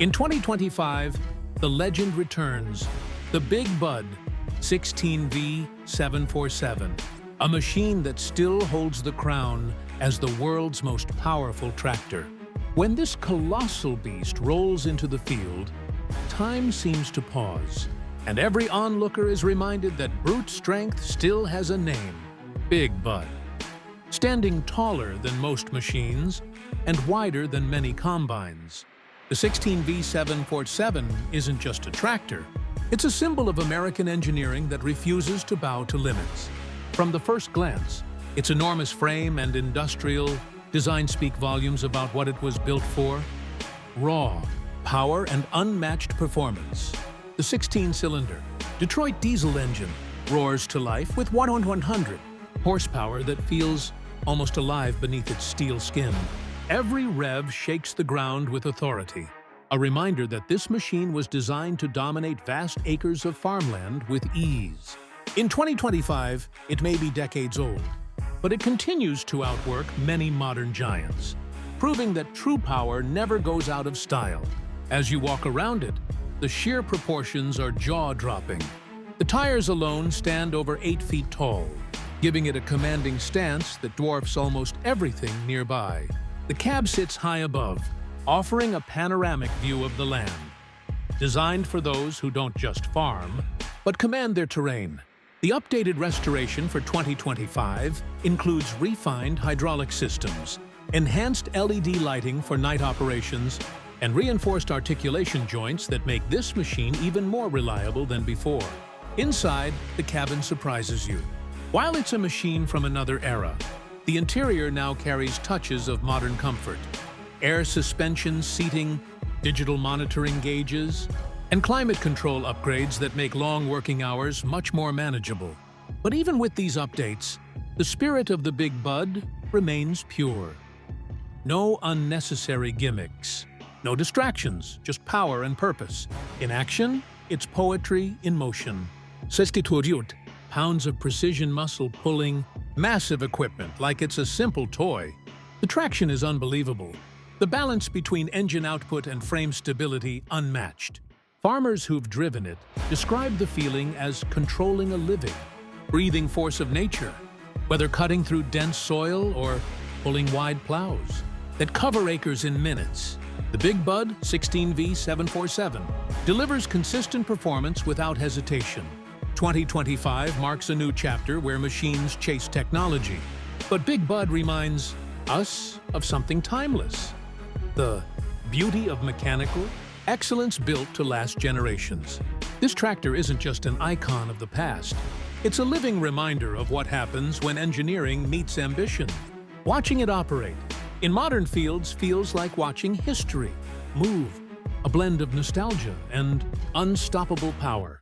In 2025, the legend returns, the Big Bud 16V-747, a machine that still holds the crown as the world's most powerful tractor. When this colossal beast rolls into the field, time seems to pause, and every onlooker is reminded that brute strength still has a name, Big Bud. Standing taller than most machines and wider than many combines, the 16V-747 isn't just a tractor. It's a symbol of American engineering that refuses to bow to limits. From the first glance, its enormous frame and industrial design speak volumes about what it was built for. Raw power and unmatched performance. The 16-cylinder Detroit diesel engine roars to life with 100 horsepower that feels almost alive beneath its steel skin. Every rev shakes the ground with authority, a reminder that this machine was designed to dominate vast acres of farmland with ease. In 2025, it may be decades old, but it continues to outwork many modern giants, proving that true power never goes out of style. As you walk around it, the sheer proportions are jaw-dropping. The tires alone stand over 8 feet tall, giving it a commanding stance that dwarfs almost everything nearby. The cab sits high above, offering a panoramic view of the land, designed for those who don't just farm, but command their terrain. The updated restoration for 2025 includes refined hydraulic systems, enhanced LED lighting for night operations, and reinforced articulation joints that make this machine even more reliable than before. Inside, the cabin surprises you. While it's a machine from another era, the interior now carries touches of modern comfort. Air suspension seating, digital monitoring gauges, and climate control upgrades that make long working hours much more manageable. But even with these updates, the spirit of the Big Bud remains pure. No unnecessary gimmicks, no distractions, just power and purpose. In action, it's poetry in motion. 62 pounds of precision muscle pulling, massive equipment like it's a simple toy. The traction is unbelievable. The balance between engine output and frame stability unmatched. Farmers who've driven it describe the feeling as controlling a living, breathing force of nature, whether cutting through dense soil or pulling wide plows that cover acres in minutes. The Big Bud 16V-747 delivers consistent performance without hesitation. 2025 marks a new chapter where machines chase technology, but Big Bud reminds us of something timeless: the beauty of mechanical excellence built to last generations. This tractor isn't just an icon of the past. It's a living reminder of what happens when engineering meets ambition. Watching it operate in modern fields feels like watching history move, a blend of nostalgia and unstoppable power.